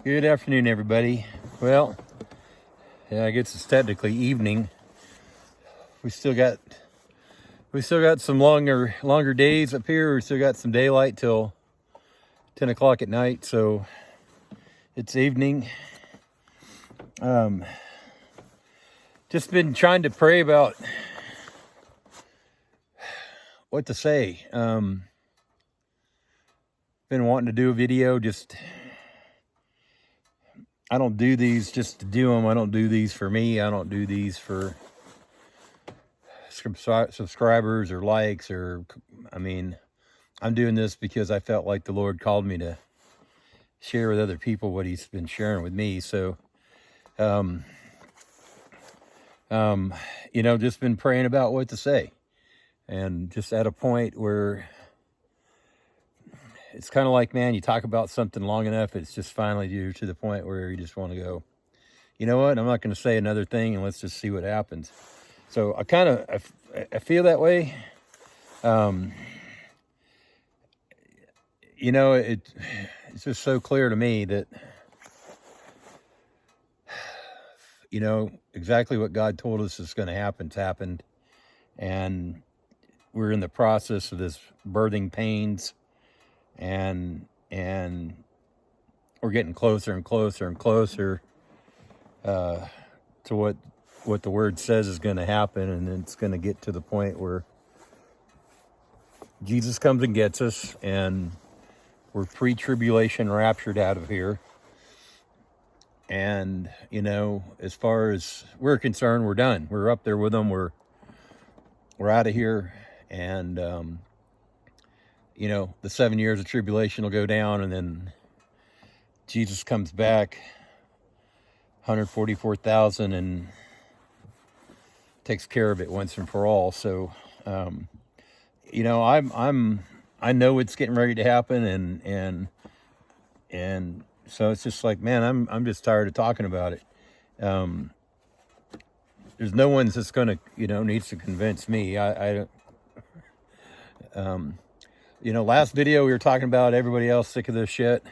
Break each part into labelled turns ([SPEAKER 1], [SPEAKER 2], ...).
[SPEAKER 1] Good afternoon, everybody. Well, yeah, I guess it's technically evening. We still got some longer days up here. We still got some daylight till 10 o'clock at night, so it's evening. Just been trying to pray about what to say. Been wanting to do a video. I don't do these just to do them. I don't do these for me. I don't do these for subscribers or likes I'm doing this because I felt like the Lord called me to share with other people what he's been sharing with me. So, just been praying about what to say, and just at a point where it's kind of like, man, you talk about something long enough, it's just finally you're to the point where you just want to go, you know what, I'm not going to say another thing, and let's just see what happens. So I feel that way. It's just so clear to me that, exactly what God told us is going to happen, it's happened. And we're in the process of this birthing pains, and we're getting closer and closer and closer to what the word says is going to happen. And it's going to get to the point where Jesus comes and gets us, and we're pre-tribulation raptured out of here. And, as far as we're concerned, we're done. We're up there with them. We're out of here. And, the 7 years of tribulation will go down, and then Jesus comes back, 144,000, and takes care of it once and for all. So, I know it's getting ready to happen, and so it's just like, man, I'm just tired of talking about it. There's no one that's going to, needs to convince me. Last video we were talking about everybody else sick of this shit.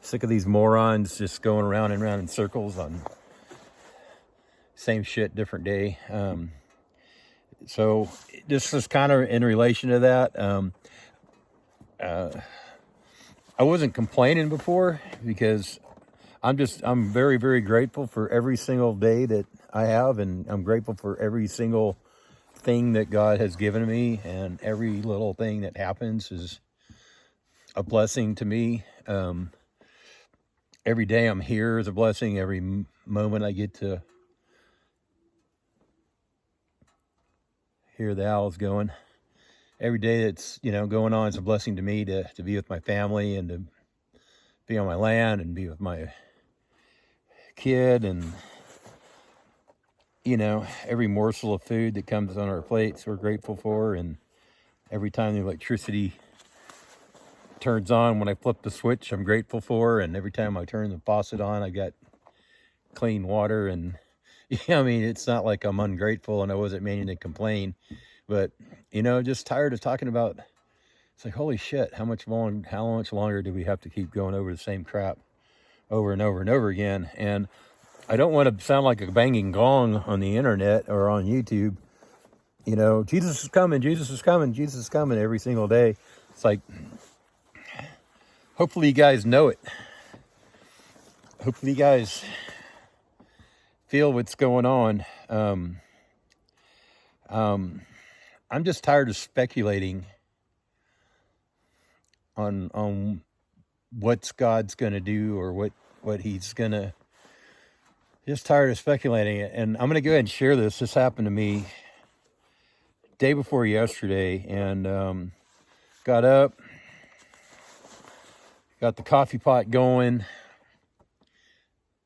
[SPEAKER 1] Sick of these morons just going around and around in circles on same shit, different day. So this is kind of in relation to that. I wasn't complaining before because I'm very, very grateful for every single day that I have, and I'm grateful for every single thing that God has given me, and every little thing that happens is a blessing to me. Every day I'm here is a blessing. Every moment I get to hear the owls going, every day that's going on is a blessing to me, to be with my family, and to be on my land, and be with my kid, and every morsel of food that comes on our plates we're grateful for. And every time the electricity turns on when I flip the switch, I'm grateful for. And every time I turn the faucet on, I got clean water. And it's not like I'm ungrateful, and I wasn't meaning to complain, but just tired of talking about, it's like, holy shit, how much longer do we have to keep going over the same crap over and over and over again? And I don't want to sound like a banging gong on the internet or on YouTube. Jesus is coming, Jesus is coming, Jesus is coming every single day. It's like, hopefully you guys know it. Hopefully you guys feel what's going on. I'm just tired of speculating on what's God's going to do, or what he's going to, just tired of speculating it. And I'm going to go ahead and share this. This happened to me day before yesterday, and got up, got the coffee pot going.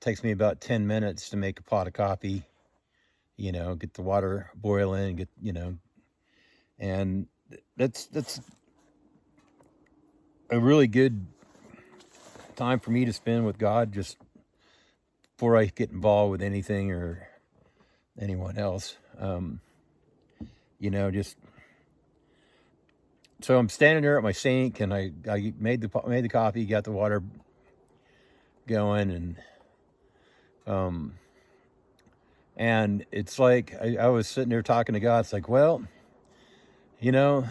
[SPEAKER 1] Takes me about 10 minutes to make a pot of coffee, get the water boiling, and that's a really good time for me to spend with God, just before I get involved with anything or anyone else. Just so I'm standing there at my sink, and I made the coffee, got the water going, and it's like I was sitting there talking to God. It's like, well, you know,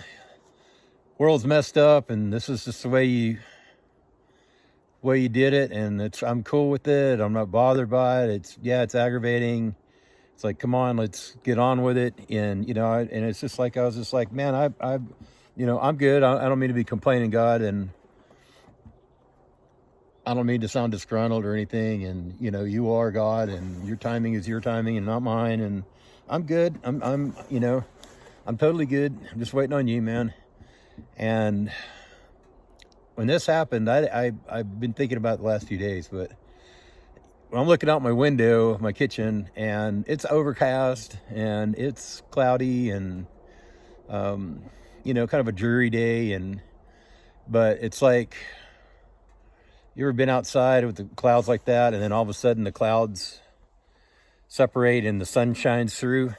[SPEAKER 1] world's messed up, and this is just the way you did it, and I'm cool with it. I'm not bothered by it. It's aggravating. It's like, come on, let's get on with it. And and it's just like I was just like, man, I'm good. I don't mean to be complaining, God, and I don't mean to sound disgruntled or anything. And you are God, and your timing is your timing and not mine. And I'm good. I'm totally good. I'm just waiting on you, man. And when this happened, I've been thinking about it the last few days, but when I'm looking out my window of my kitchen, and it's overcast and it's cloudy and kind of a dreary day, but it's like, you ever been outside with the clouds like that, and then all of a sudden the clouds separate and the sun shines through?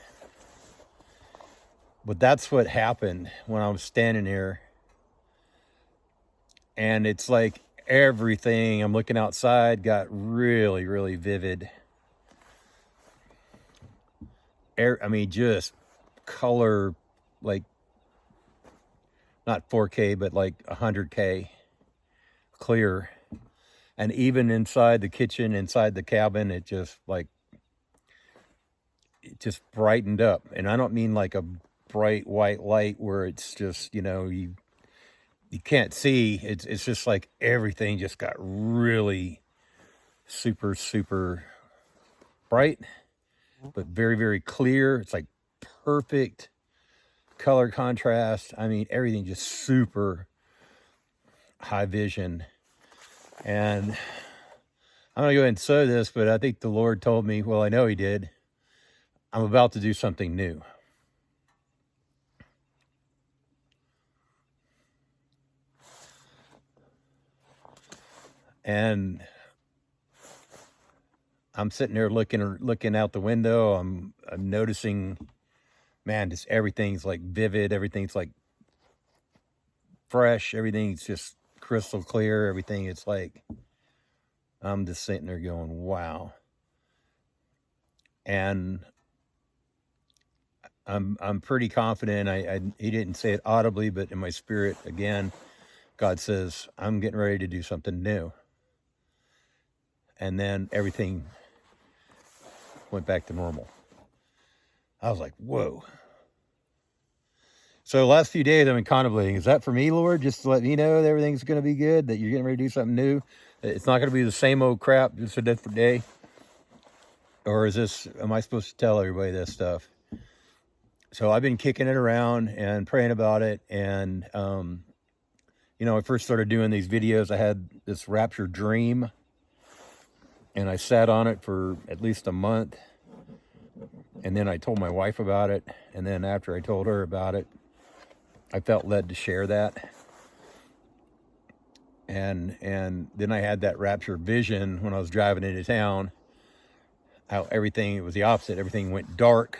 [SPEAKER 1] But that's what happened when I was standing here. And it's like everything I'm looking outside got really, really vivid. Just color, like not 4K, but like 100K clear. And even inside the kitchen, inside the cabin, it just brightened up. And I don't mean like a bright white light where it's just, you can't see. It's just like everything just got really super, super bright, but very, very clear. It's like perfect color contrast. Everything just super high vision. And I'm going to go ahead and say this, but I think the Lord told me, well, I know he did, I'm about to do something new. And I'm sitting there looking out the window. I'm noticing, man, just everything's like vivid. Everything's like fresh. Everything's just crystal clear. Everything, it's like, I'm just sitting there going, wow. And I'm pretty confident. He didn't say it audibly, but in my spirit, again, God says, I'm getting ready to do something new. And then everything went back to normal. I was like, whoa. So the last few days I've been contemplating, is that for me, Lord? Just to let me know that everything's going to be good, that you're getting ready to do something new? It's not going to be the same old crap, just a different day? Or am I supposed to tell everybody this stuff? So I've been kicking it around and praying about it. And, I first started doing these videos. I had this rapture dream, and I sat on it for at least a month. And then I told my wife about it. And then after I told her about it, I felt led to share that. And then I had that rapture vision when I was driving into town, how it was the opposite. Everything went dark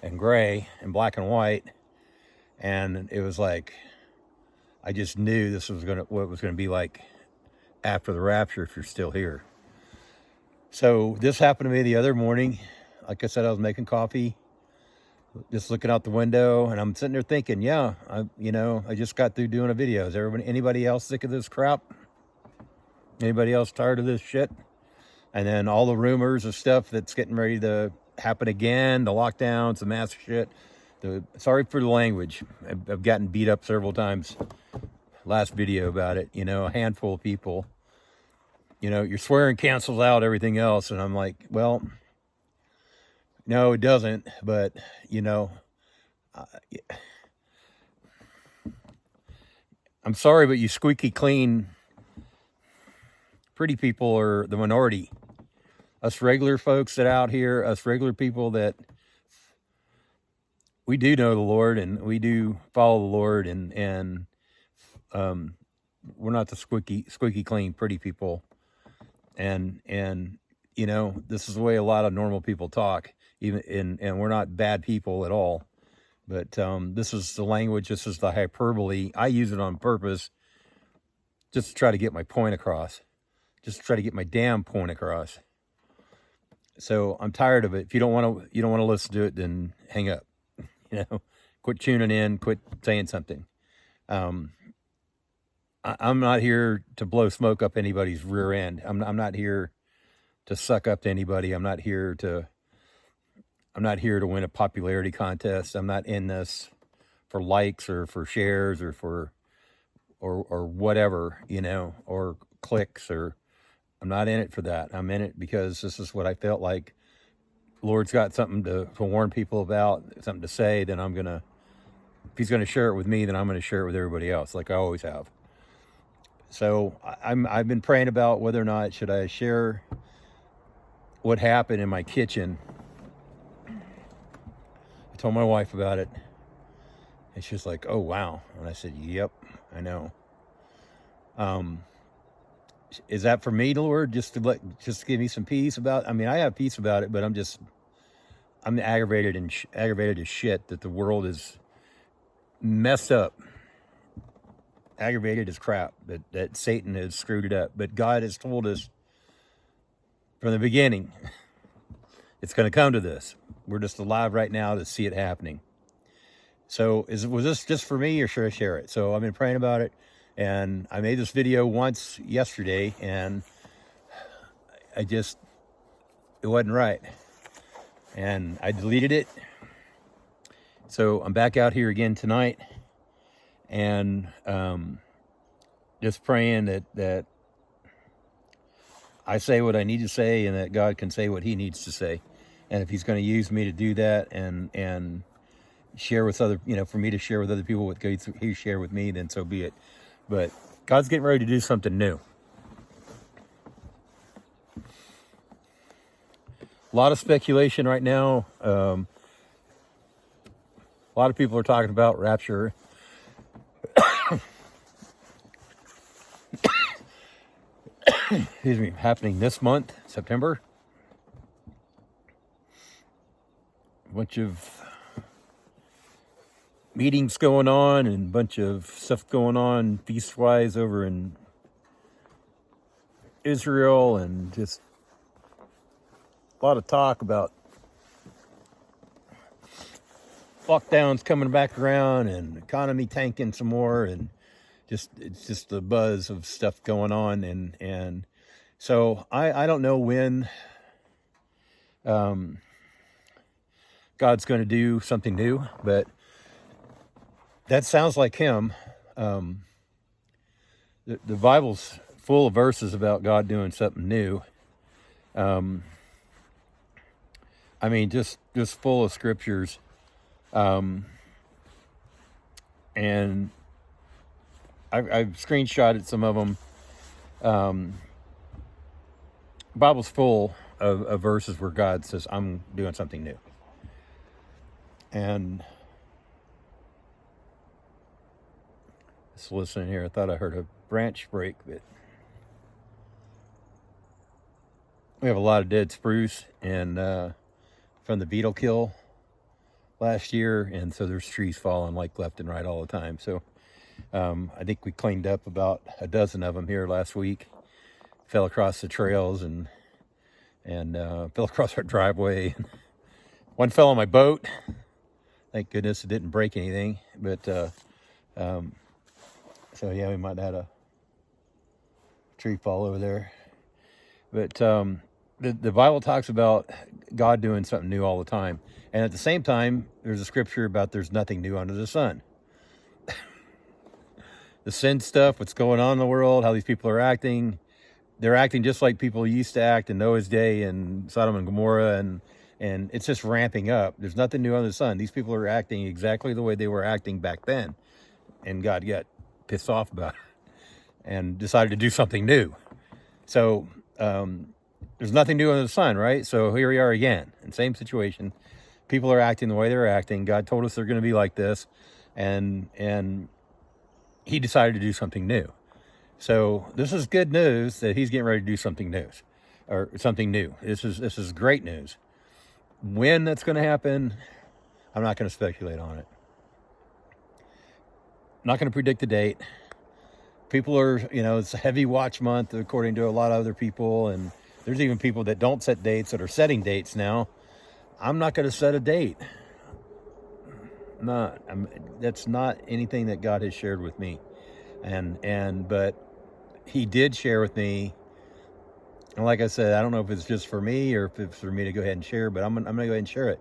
[SPEAKER 1] and gray and black and white. And it was like, I just knew this was what it was going to be like after the rapture, if you're still here. So this happened to me the other morning. Like I said, I was making coffee, just looking out the window, and I'm sitting there thinking, yeah, I just got through doing a video. Is anybody else sick of this crap? Anybody else tired of this shit? And then all the rumors of stuff that's getting ready to happen again, the lockdowns, the mask shit. Sorry for the language. I've gotten beat up several times. Last video about it, a handful of people. Your swearing cancels out everything else. And I'm like, well, no, it doesn't. But, I'm sorry, but you squeaky clean pretty people are the minority. Us regular folks that out here, us regular people that we do know the Lord and we do follow the Lord, and we're not the squeaky clean pretty people. And this is the way a lot of normal people talk, and we're not bad people at all. But this is the language, this is the hyperbole. I use it on purpose just to try to get my point across. just try to get my damn point across. So I'm tired of it. If you don't want to listen to it, then hang up. Quit tuning in, quit saying something. I'm not here to blow smoke up anybody's rear end. I'm not here to suck up to anybody. I'm not here to win a popularity contest. I'm not in this for likes or for shares or for or whatever, or clicks, or I'm not in it for that. I'm in it because this is what I felt like. Lord's got something to warn people about, something to say, then if he's going to share it with me, then I'm going to share it with everybody else, like I always have. So I've been praying about whether or not should I share what happened in my kitchen. I told my wife about it, and she's like, "Oh wow," and I said, "Yep, I know." Is that for me, Lord, just to give me some peace about? I mean, I have peace about it, but I'm aggravated as shit that the world is messed up, aggravated as crap, that Satan has screwed it up. But God has told us from the beginning, it's going to come to this. We're just alive right now to see it happening. So was this just for me, or should I share it? So I've been praying about it, and I made this video once yesterday, and it wasn't right. And I deleted it. So I'm back out here again tonight, and just praying that I say what I need to say, and that God can say what he needs to say. And if he's going to use me to do that and share with other, for me to share with other people what he shared with me, then so be it. But God's getting ready to do something new. A lot of speculation right now. A lot of people are talking about rapture. Excuse me, happening this month, September. A bunch of meetings going on and a bunch of stuff going on feast-wise over in Israel, and just a lot of talk about lockdowns coming back around and economy tanking some more, and it's just a buzz of stuff going on, and so I don't know when God's going to do something new, but that sounds like him. The Bible's full of verses about God doing something new. I mean, just full of scriptures. And I've screenshotted some of them. Bible's full of verses where God says, I'm doing something new. And just listening here, I thought I heard a branch break, but we have a lot of dead spruce and from the beetle kill last year, and so there's trees falling like left and right all the time. So I think we cleaned up about a dozen of them here last week. Fell across the trails and fell across our driveway. One fell on my boat. Thank goodness it didn't break anything. But so yeah, we might have had a tree fall over there. But the Bible talks about God doing something new all the time. And at the same time, there's a scripture about there's nothing new under the sun. The sin stuff, what's going on in the world, how these people are acting. They're acting just like people used to act in Noah's day and Sodom and Gomorrah, and it's just ramping up. There's nothing new under the sun. These people are acting exactly the way they were acting back then. And God got pissed off about it and decided to do something new. So there's nothing new under the sun, right? So here we are again, in the same situation. People are acting the way they're acting. God told us they're going to be like this, and he decided to do something new. So this is good news that he's getting ready to do something new, or something new. This is great news. When that's going to happen, I'm not going to speculate on it. I'm not going to predict the date. people are, it's a heavy watch month according to a lot of other people. And there's even people that don't set dates that are setting dates now. I'm not going to set a date. That's not anything that God has shared with me. But he did share with me. And like I said, I don't know if it's just for me or if it's for me to go ahead and share, but I'm going to go ahead and share it.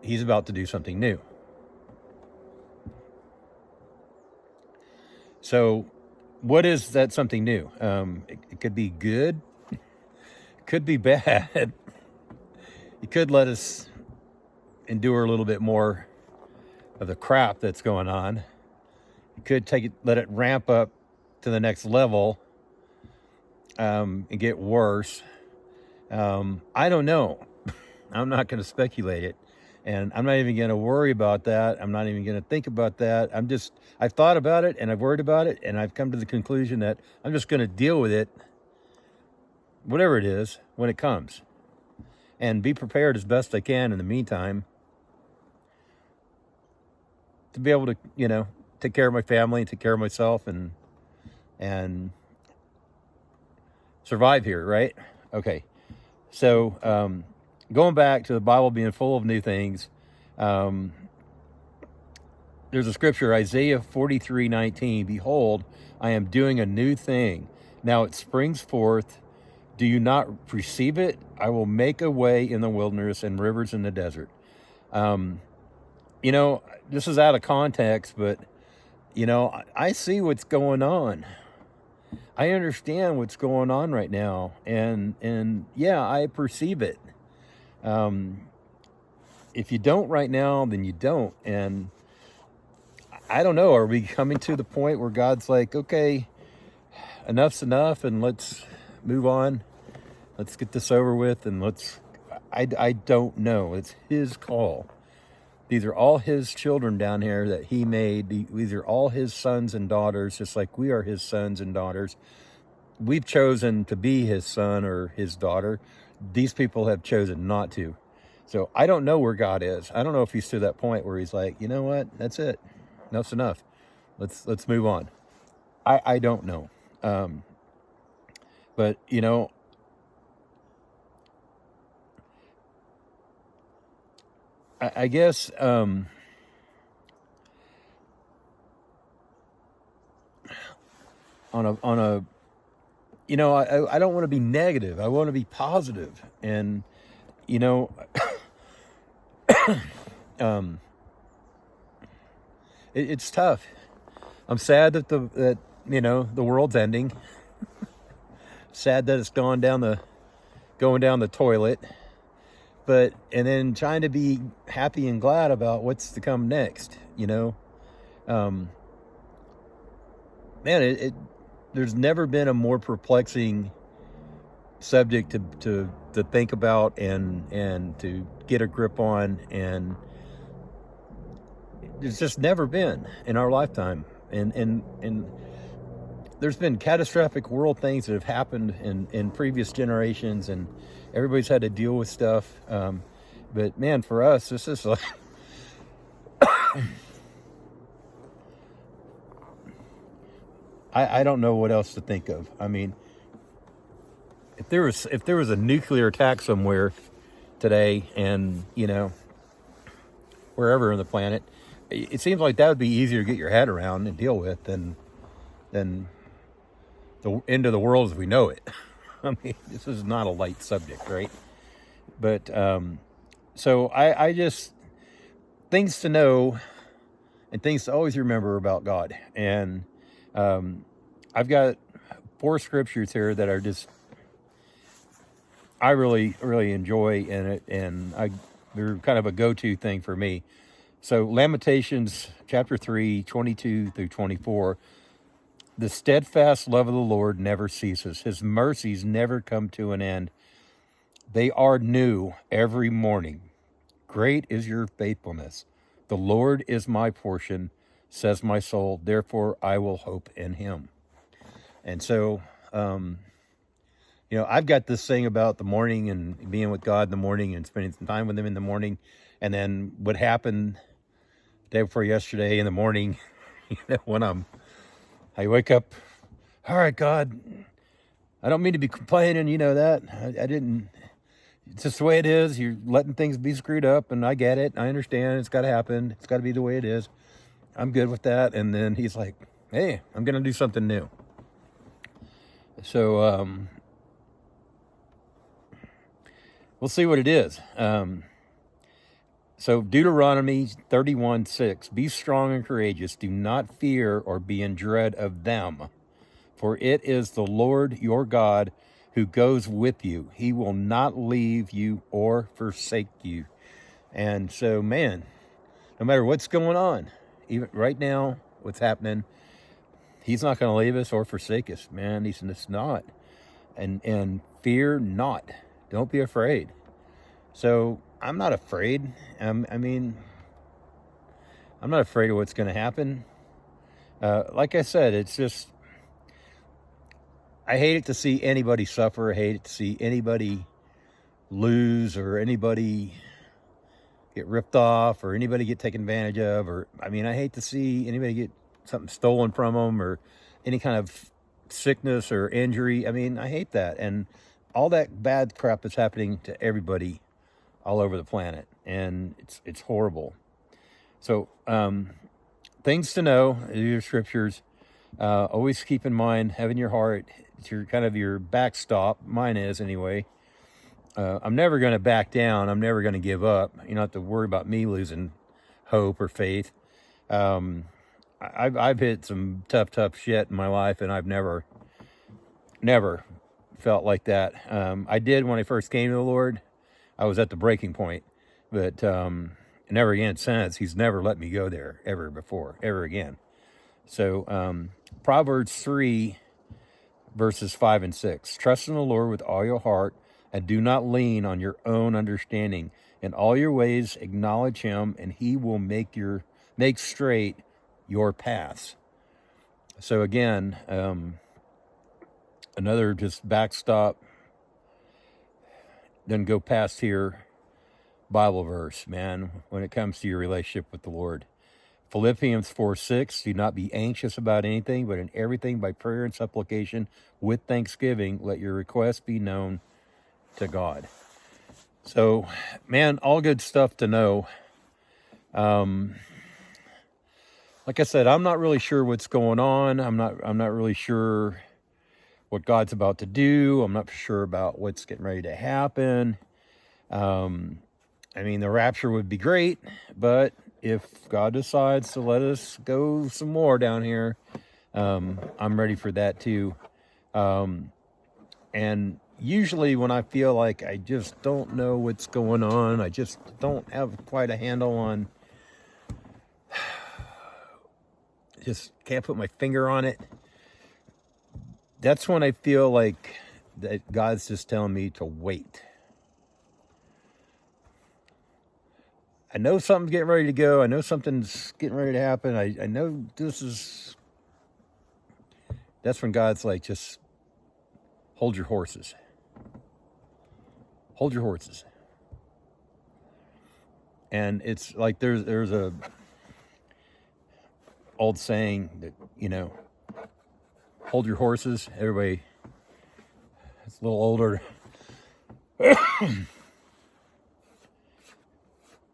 [SPEAKER 1] He's about to do something new. So what is that something new? It could be good. It could be bad. It could let us endure a little bit more of the crap that's going on. It could let it ramp up to the next level and get worse. I don't know. I'm not going to speculate it. And I'm not even going to worry about that. I'm not even going to think about that. I've thought about it and I've worried about it. And I've come to the conclusion that I'm just going to deal with it, whatever it is, when it comes. And be prepared as best I can in the meantime to be able to, take care of my family, take care of myself, and survive here, right? Okay. So, going back to the Bible being full of new things, there's a scripture, Isaiah 43:19. Behold, I am doing a new thing. Now it springs forth. Do you not perceive it? I will make a way in the wilderness and rivers in the desert. This is out of context, but, I see what's going on. I understand what's going on right now. And yeah, I perceive it. If you don't right now, then you don't. And I don't know, are we coming to the point where God's like, okay, enough's enough and let's move on. Let's get this over with. And I don't know. It's his call. These are all his children down here that he made. These are all his sons and daughters, just like we are his sons and daughters. We've chosen to be his son or his daughter. These people have chosen not to. So I don't know where God is. I don't know if he's to that point where he's like, you know what? That's it. Enough's enough. Let's move on. I don't know. But I guess on a I don't want to be negative. I want to be positive. And it's tough. I'm sad that the world's ending. Sad that it's going down the toilet. And then trying to be happy and glad about what's to come next, man, there's never been a more perplexing subject to think about and to get a grip on, and there's just never been in our lifetime. And there's been catastrophic world things that have happened in previous generations, and everybody's had to deal with stuff. But man, for us, this is like, I don't know what else to think of. I mean, if there was a nuclear attack somewhere today, and wherever on the planet, it seems like that would be easier to get your head around and deal with than the end of the world as we know it. I mean, this is not a light subject, right? But so I just, things to know and things to always remember about God. And I've got 4 scriptures here that are just, I really, really enjoy in it, and they're kind of a go-to thing for me. So Lamentations chapter 3, 22 through 24. The steadfast love of the Lord never ceases. His mercies never come to an end. They are new every morning. Great is your faithfulness. The Lord is my portion, says my soul. Therefore, I will hope in him. And so, I've got this thing about the morning and being with God in the morning and spending some time with him in the morning. And then what happened the day before yesterday in the morning, When I wake up, all right, God, I don't mean to be complaining, you know that. I didn't, it's just the way it is. You're letting things be screwed up, and I get it. I understand. It's got to happen. It's got to be the way it is. I'm good with that. And then he's like, hey, I'm going to do something new. So we'll see what it is. So Deuteronomy 31:6, be strong and courageous. Do not fear or be in dread of them. For it is the Lord your God who goes with you. He will not leave you or forsake you. And so, man, no matter what's going on, even right now, what's happening, he's not going to leave us or forsake us, man. He's just not. And fear not. Don't be afraid. So I'm not afraid. I mean, I'm not afraid of what's going to happen. Like I said, it's just, I hate it to see anybody suffer. I hate it to see anybody lose or anybody get ripped off or anybody get taken advantage of. Or, I mean, I hate to see anybody get something stolen from them or any kind of sickness or injury. I mean, I hate that. And all that bad crap is happening to everybody all over the planet. And it's horrible. So, things to know, your scriptures, always keep in mind, have in your heart, it's your kind of your backstop. Mine is anyway. I'm never going to back down. I'm never going to give up. You don't have to worry about me losing hope or faith. I've hit some tough shit in my life, and I've never felt like that. I did when I first came to the Lord. I was at the breaking point, but never again since. He's never let me go there ever before, ever again. So Proverbs 3, verses 5 and 6. Trust in the Lord with all your heart, and do not lean on your own understanding. In all your ways acknowledge him, and he will make straight your paths. So again, another just backstop, then go past here, Bible verse, man, when it comes to your relationship with the Lord. Philippians 4:6, do not be anxious about anything, but in everything by prayer and supplication with thanksgiving, let your requests be known to God. So, man, all good stuff to know. Like I said, I'm not really sure what's going on. I'm not really sure what God's about to do. I'm not sure about what's getting ready to happen. I mean, the rapture would be great, but if God decides to let us go some more down here, I'm ready for that too. And usually when I feel like I just don't know what's going on, I just don't have quite a handle on, just can't put my finger on it, that's when I feel like that God's just telling me to wait. I know something's getting ready to go. I know something's getting ready to happen. I know that's when God's like, just hold your horses. Hold your horses. And it's like there's a old saying that, hold your horses. Everybody that's a little older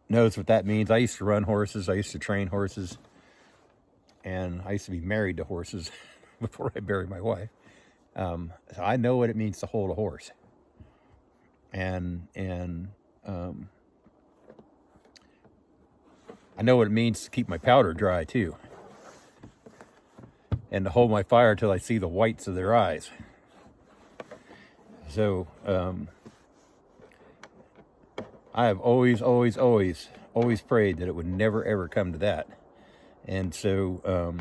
[SPEAKER 1] knows what that means. I used to run horses. I used to train horses. And I used to be married to horses before I married my wife. So I know what it means to hold a horse. And I know what it means to keep my powder dry too. And to hold my fire till I see the whites of their eyes. So I have always prayed that it would never, ever come to that. And so,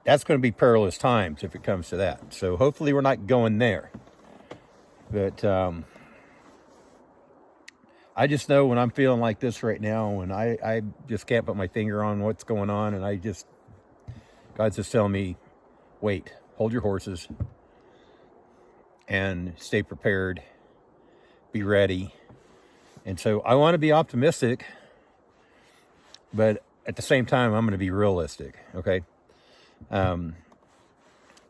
[SPEAKER 1] that's going to be perilous times if it comes to that. So hopefully we're not going there. But I just know when I'm feeling like this right now, and I just can't put my finger on what's going on, and God's just telling me, wait, hold your horses, and stay prepared, be ready. And so I want to be optimistic, but at the same time, I'm going to be realistic. Okay.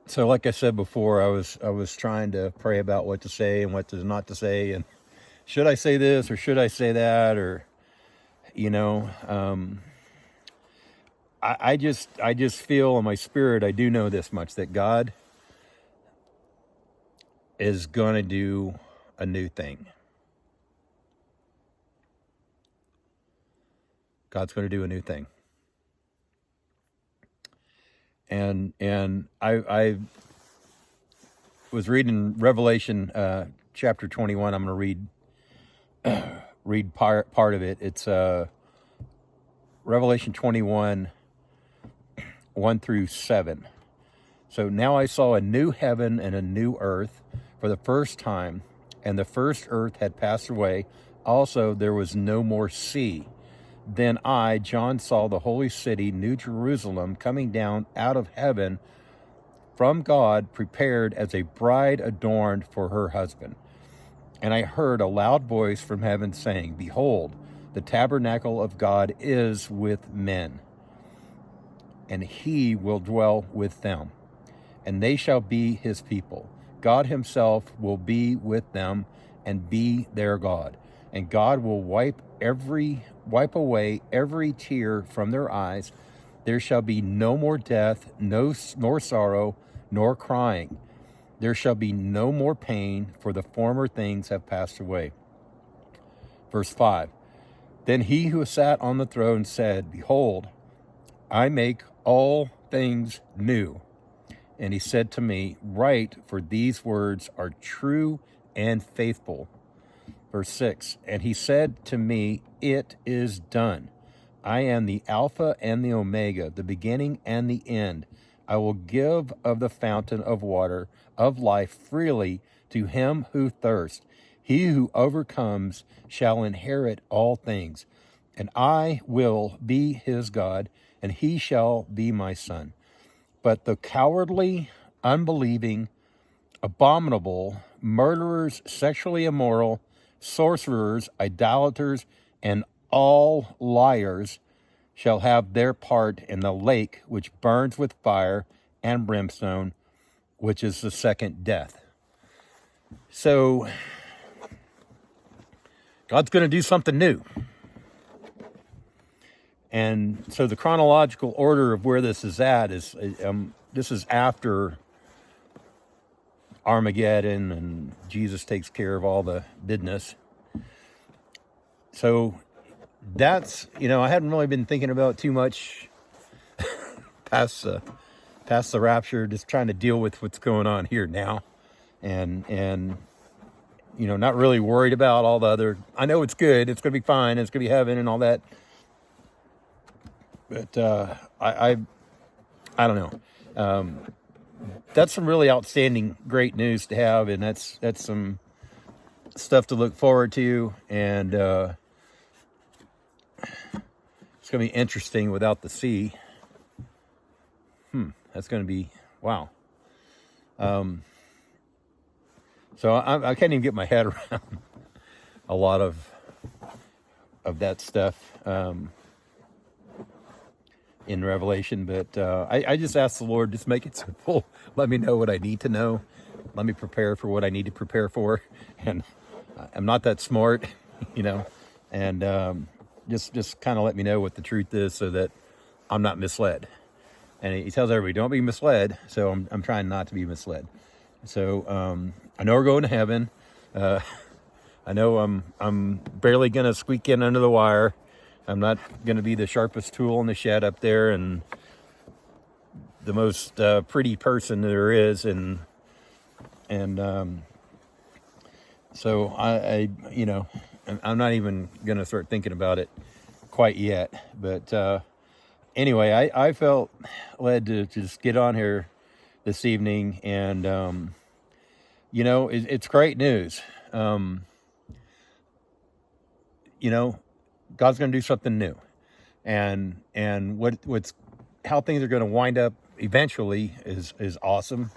[SPEAKER 1] So like I said before, I was trying to pray about what to say and what to not to say, and should I say this or should I say that, or you know, I just feel in my spirit, I do know this much, that God is going to do a new thing. God's going to do a new thing. And I was reading Revelation chapter 21. I'm going to read part of it. It's Revelation 21, 1 through 7. So now I saw a new heaven and a new earth for the first time, and the first earth had passed away. Also, there was no more sea. Then I, John, saw the holy city, New Jerusalem, coming down out of heaven from God, prepared as a bride adorned for her husband. And I heard a loud voice from heaven saying, "Behold, the tabernacle of God is with men, and he will dwell with them, and they shall be his people. God himself will be with them and be their God. And God will wipe away every tear from their eyes. There shall be no more death, nor sorrow, nor crying. There shall be no more pain, for the former things have passed away." Verse 5. Then he who sat on the throne said, "Behold, I make all things new." And he said to me, "Write, for these words are true and faithful." Verse 6, and he said to me, "It is done. I am the Alpha and the Omega, the beginning and the end. I will give of the fountain of water of life freely to him who thirsts. He who overcomes shall inherit all things, and I will be his God, and he shall be my son. But the cowardly, unbelieving, abominable, murderers, sexually immoral, sorcerers, idolaters, and all liars shall have their part in the lake which burns with fire and brimstone, which is the second death." So God's going to do something new. And so the chronological order of where this is at is, this is after Armageddon, and Jesus takes care of all the business. So that's, I hadn't really been thinking about too much past the rapture, just trying to deal with what's going on here now, and not really worried about all the other. I know it's good, it's going to be fine, it's going to be heaven and all that, but I don't know. That's some really outstanding, great news to have, and that's some stuff to look forward to, and it's going to be interesting without the sea. That's going to be, wow. So I can't even get my head around a lot of that stuff in Revelation, but I just ask the Lord, just make it simple. Let me know what I need to know. Let me prepare for what I need to prepare for. And I'm not that smart, and just kind of let me know what the truth is so that I'm not misled. And he tells everybody, don't be misled. So I'm trying not to be misled. So I know we're going to heaven. I know I'm barely going to squeak in under the wire. I'm not going to be the sharpest tool in the shed up there and the most pretty person there is. And so I'm not even going to start thinking about it quite yet. But anyway, I felt led to just get on here this evening, and it's great news. God's going to do something new, and what's how things are going to wind up eventually is awesome.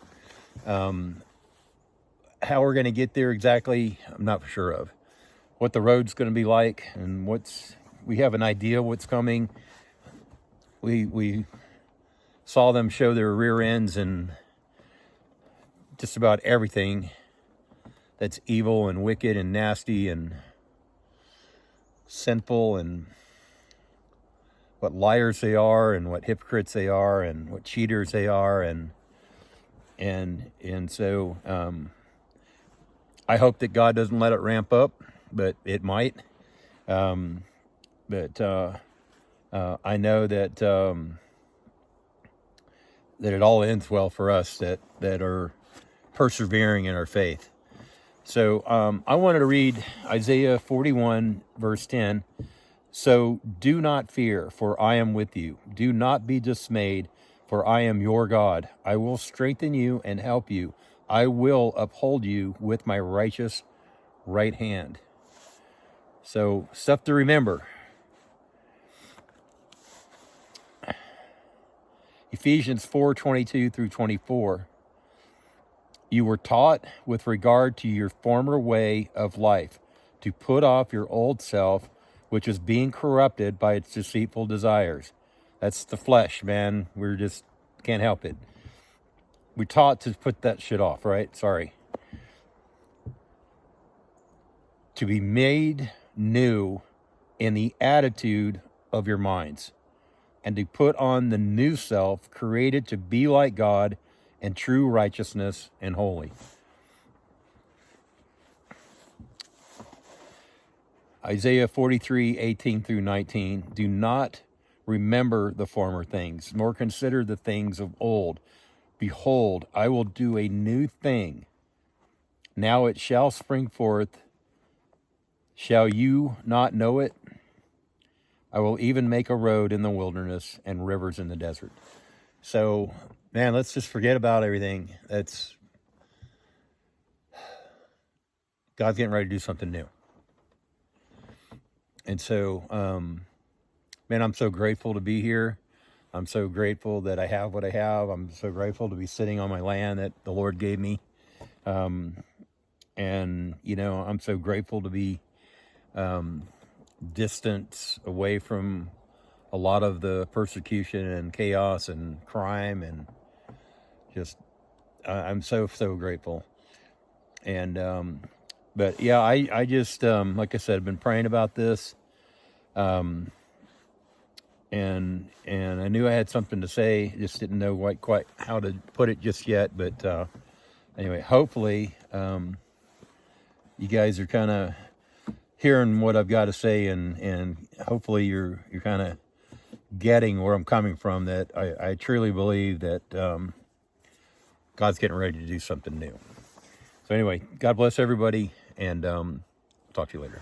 [SPEAKER 1] How we're going to get there exactly, I'm not sure of. What the road's going to be like, and we have an idea what's coming. we saw them show their rear ends and just about everything that's evil and wicked and nasty and sinful, and what liars they are and what hypocrites they are and what cheaters they are, and so I hope that God doesn't let it ramp up, but it might. But I know that that it all ends well for us that are persevering in our faith. So I wanted to read Isaiah 41, verse 10. So do not fear, for I am with you. Do not be dismayed, for I am your God. I will strengthen you and help you. I will uphold you with my righteous right hand. So stuff to remember. Ephesians 4:22 through 24. You were taught with regard to your former way of life to put off your old self, which is being corrupted by its deceitful desires. That's the flesh, man. We're just can't help it. We're taught to put that shit off, right? Sorry. To be made new in the attitude of your minds, and to put on the new self, created to be like God in true righteousness and holy. Isaiah 43:18 through 19. Do not remember the former things, nor consider the things of old. Behold, I will do a new thing. Now it shall spring forth. Shall you not know it? I will even make a road in the wilderness and rivers in the desert. So, man, let's just forget about everything. God's getting ready to do something new. And so, man, I'm so grateful to be here. I'm so grateful that I have what I have. I'm so grateful to be sitting on my land that the Lord gave me. And, you know, I'm so grateful to be distant away from a lot of the persecution and chaos and crime, and just I'm so grateful. And but yeah, I just like I said, I've been praying about this, and I knew I had something to say, just didn't know quite how to put it just yet. But anyway, hopefully you guys are kind of hearing what I've got to say, and hopefully you're kind of getting where I'm coming from, that I truly believe that God's getting ready to do something new. So anyway, God bless everybody, and talk to you later.